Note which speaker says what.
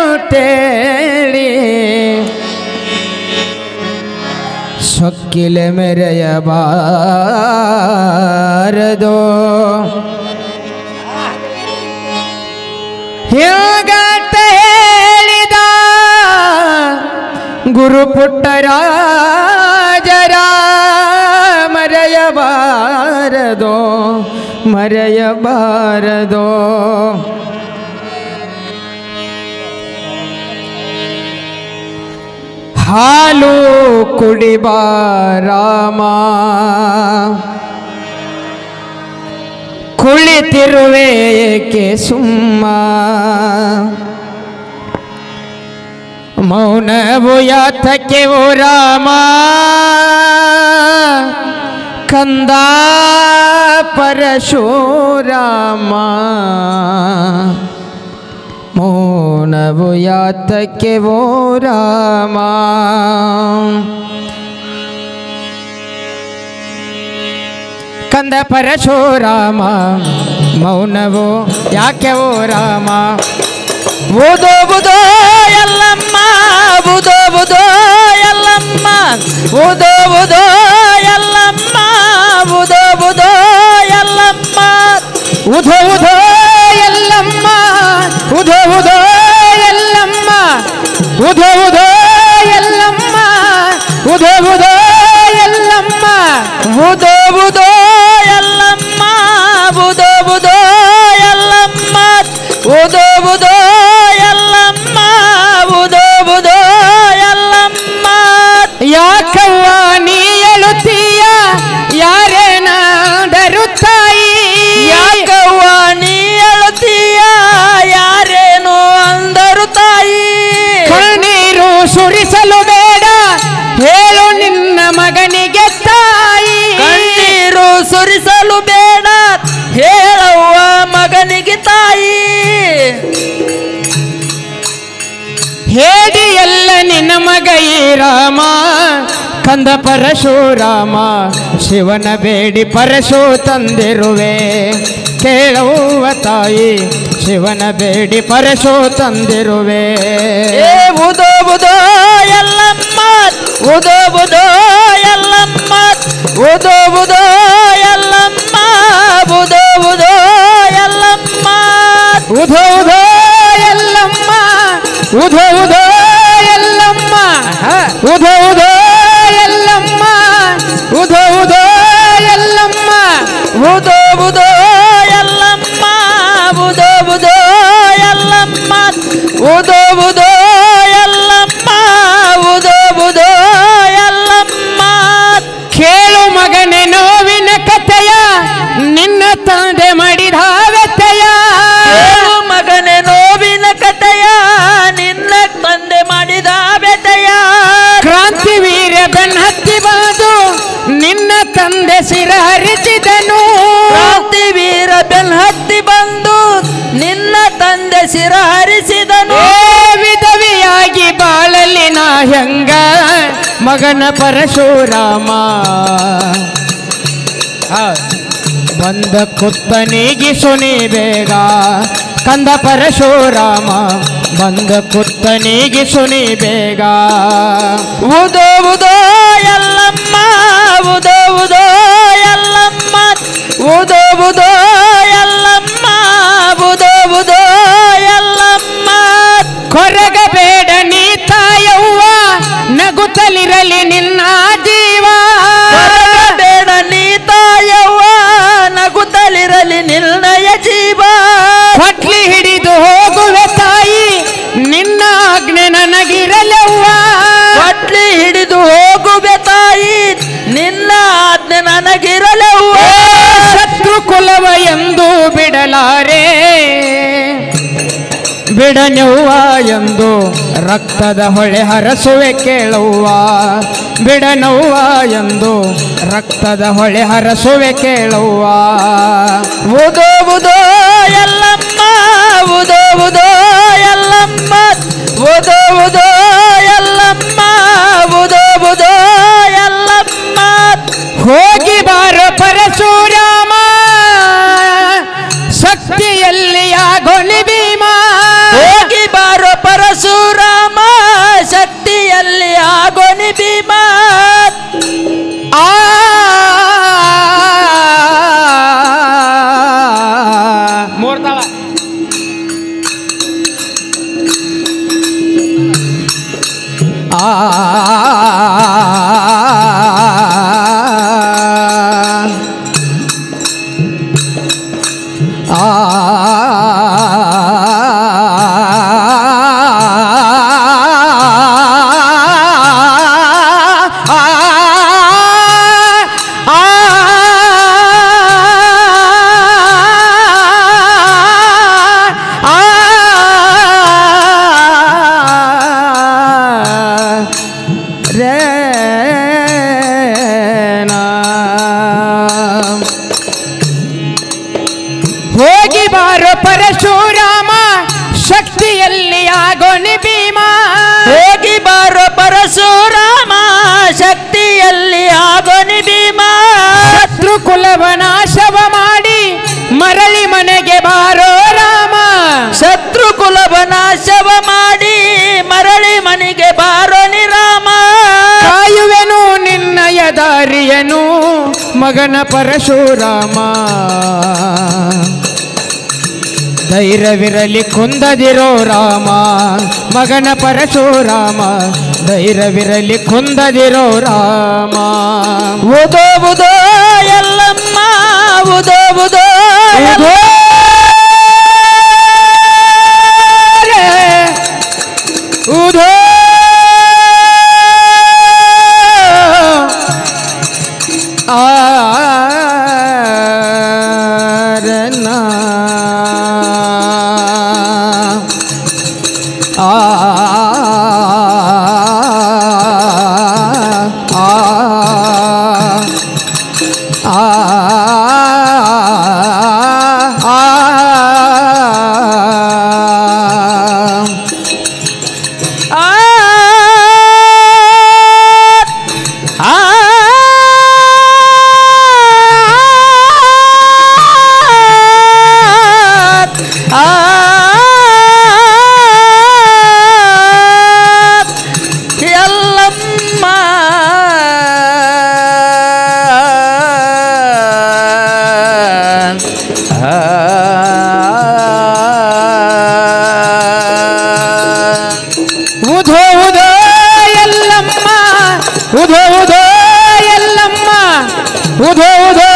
Speaker 1: ಕಲಿತೇವಂತೇಳಿ ಸೊಕ್ಕಿಲೆ ಮೆರೆಯಬಾರದೋ ಹೇಗಾಟ ಹೇಳಿದ ಗುರು ಪುಟ್ಟರಾಜರ ಮರೆಯಬಾರದೋ ಮರೆಯಬಾರದೋ ಹಾಲು ಕುಡಿಬಾರಾಮ ಕುಳಿತಿರುವೇಕೆ ಸುಮ್ಮ ಮೌನವು ಯಾತಕ್ಕೆ ಓ ರಾಮ ಕಂದ ಪರಶುರಾಮ ಮೌನವು ಯಾತಕ್ಕೆ ಓ ರಾಮ ಕಂದ ಪರಶುರಾಮ ಮೌನವು ಯಾಕೆ ಓ ರಾಮ ಬುಧೋ ಬುಧೋ ಎಲ್ಲಮ್ಮ ಬುಧೋ ಬುಧೋ ಎಲ್ಲಮ್ಮ ಬುಧೋ ಬುಧೋ ಎಲ್ಲಮ್ಮ ಬುಧೋ ಬುಧೋ ಎಲ್ಲಮ್ಮ ಉಧೋ ಉಧೋ ಎಲ್ಲಮ್ಮ ಉಧೋ ಉಧೋ ಎಲ್ಲಮ್ಮ ಉಧೋ ಉಧೋ ಎಲ್ಲಮ್ಮ ಉಧೋ ಉಧೋ ಎಲ್ಲಮ್ಮ ಉಧೋ ಉಧೋ ಎಲ್ಲಮ್ಮ ಬುಧೋ ಬುಧೋ ಎಲ್ಲಮ್ಮ ಉಧೋ ಉಧೋ ಎಲ್ಲಮ್ಮ ಉಧೋ ಉಧೋ ಎಲ್ಲಮ್ಮ ಯಾಕವ್ವ ನೀ ಹೇಳುತ್ತೀಯ ಯಾರೇನಾದರೂ ತಾಯಿ ಯಾಕವ್ವ ನೀ ಹೇಳುತ್ತೀಯ ಯಾರೇನೋ ಅಂದರು ತಾಯಿ ಕಣ್ಣೀರು ಸುರಿಸಲು ಬೇಡ ಹೇಳು ನಿನ್ನ ಮಗನಿಗೆ ತಾಯಿ ಕಣ್ಣೀರು ಸುರಿಸಲು ಬೇಡ ಹೇಳವ್ವ ಮಗನಿಗೆ ತಾಯಿ ಹೇಳಿ ಎಲ್ಲ ನಿನ್ನ ಮಗ ಈ ರಾಮ ಕಂದ ಪರಶುರಾಮ ಶಿವನ ಬೇಡಿ ಪರಶು ತಂದಿರುವೆ ಕೇಳುವ ತಾಯಿ ಶಿವನ ಬೇಡಿ ಪರಶು ತಂದಿರುವೆ ಬುಧೋ ಬುಧೋ ಎಲ್ಲಮ್ಮ ಉಧೋ ಬುಧೋ ಎಲ್ಲಮ್ಮ ಉಧೋ ಬುಧೋ ಎಲ್ಲಮ್ಮ ಬುಧೋ ಬುಧೋ ಎಲ್ಲಮ್ಮ ಉಧೋ ಉಧೋ ಎಲ್ಲಮ್ಮ ಉಧೋ ಉಧೋ ಎಲ್ಲಮ್ಮ ಉಧೋ ಉಧೋ ಎಲ್ಲಮ್ಮ ಉಧೋ ಉಧೋ ಎಲ್ಲಮ್ಮ ಉಧೋ ಉಧೋ ಎಲ್ಲಮ್ಮ ಉಧೋ ಉಧೋ ಎಲ್ಲಮ್ಮ ಉಧೋ ಉಧೋ ಎಲ್ಲಮ್ಮ ಉಧೋ ಉಧೋ ಎಲ್ಲಮ್ಮ ಕೇಳು ಮಗನೇ ನೋವಿನ ಕಥೆಯ ನಿನ್ನ ತಂದೆ ಮಾಡಿದ ವ್ಯಥೆಯ ಮಗನೇ ನೋವಿನ ಕಥೆಯ ನಿನ್ನ ತಂದೆ ಮಾಡಿದ ವ್ಯಥೆಯ ಕ್ರಾಂತಿವೀರ ಬೆನ್ನತ್ತಿ ಬಂದು ನಿನ್ನ ತಂದೆ ಶಿರ ಹರಿಸಿದನು ಕ್ರಾಂತಿವೀರ ಬೆನ್ನತ್ತಿ ಬಂದು ನಿನ್ನ ತಂದೆ ಶಿರ ಹರಿಸಿದನು ವಿಧವಿಯಾಗಿ ಬಾಳಲಿ ನಾ ಹೆಂಗ ಮಗನ ಪರಶುರಾಮ ಬಂದ ಕುತ್ತನಿಗಿಸು ನೀ ಬೇಗ ಕಂದ ಪರಶುರಾಮ ಬಂದ ಕುತ್ತನಿಗಿಸು ನೀ ಬೇಗ ಉಧೋ ಉಧೋ ಎಲ್ಲಮ್ಮ ಉಧೋ ಉಧೋ ಎಲ್ಲಮ್ಮ ಉಧೋ ಉಧೋ ಎಲ್ಲಮ್ಮ ಉಧೋ ಉಧೋ ಎಲ್ಲಮ್ಮ ಕೊರಗಬೇಡ ನೀ ತಾಯವ್ವ ನಗುತ್ತಲಿರಲಿ ನಿನ್ನ ಜೀವ ಕೊರಗಬೇಡ ನೀ ತಾಯವ್ವ ನಗುತ್ತಲಿರಲಿ ನಿನ್ನಯ ಜೀವ ಹೊಟ್ಲಿ ಹಿಡಿದು ಹೋಗುವೆ ತಾಯಿ ನಿನ್ನ ಆಜ್ಞೆ ನನಗಿರಲವ್ವ ಹೊಟ್ಲಿ ಹಿಡಿದು ಹೋಗುವೆ ತಾಯಿ ನಿನ್ನ ಆಜ್ಞೆ ನನಗಿರಲವ್ವ ಶತ್ರು ಕುಲವ ಎಂದು ಬಿಡಲಾರೆ ಬಿಡನೆವ್ವ ಎಂದು ರಕ್ತದ ಹೊಳೆ ಹರಸುವೆ ಕೇಳುವ ಬಿಡನವ್ವ ಎಂದು ರಕ್ತದ ಹೊಳೆ ಹರಸುವೆ ಕೇಳುವ ಉಧೋ ಉಧೋ ಎಲ್ಲಮ್ಮ ಉಧೋ ಉಧೋ ಎಲ್ಲಮ್ಮ ಉಧೋ ಉಧೋ ಎಲ್ಲಮ್ಮ ಉಧೋ ಉಧೋ ಎಲ್ಲಮ್ಮ ಹೋಗಿ ಬಾರೋ ಪರಶುರಾಮ ಶಕ್ತಿಯಲ್ಲಿ ಆಗೋಣಿ
Speaker 2: ಆಗೋನಿ ಭೀಮ
Speaker 1: ಮೂರ್ತಾಳ ಹೋಗಿ ಬಾರೋ ಪರಶುರಾಮ ಶಕ್ತಿಯಲ್ಲಿ ಆಗೋನಿ ಭೀಮ
Speaker 2: ಹೋಗಿ ಬಾರೋ ಪರಶುರಾಮ ಶಕ್ತಿಯಲ್ಲಿ ಆಗೋನಿ ಭೀಮ
Speaker 1: ಶತ್ರು ಕುಲವ ನಾಶವ ಮಾಡಿ ಮರಳಿ ಮನೆಗೆ ಬಾರೋ ರಾಮ
Speaker 2: ಶತ್ರು ಕುಲವ ನಾಶವ ಮಾಡಿ ಮರಳಿ ಮನೆಗೆ ಬಾರೋನಿ ರಾಮ
Speaker 1: ಕಾಯುವೆನು ನಿನ್ನಯ ದಾರಿಯನು ಮಗನ ಪರಶುರಾಮ ಧೈರ್ಯವಿರಲಿ ಕುಂದದಿರೋ ರಾಮ ಮಗನ ಪರಶುರಾಮ ಧೈರ್ಯವಿರಲಿ ಕುಂದದಿರೋ ರಾಮ
Speaker 2: ಉದೋ ಉದೋ ಎಲ್ಲಮ್ಮ ಉದೋ ಉದೋ
Speaker 1: ಉದೋ ಉಧೋ ಉಧೋ ಎಲ್ಲಮ್ಮ ಉಧೋ ಉಧೋ ಎಲ್ಲಮ್ಮ ಉಧೋ ಉಧೋ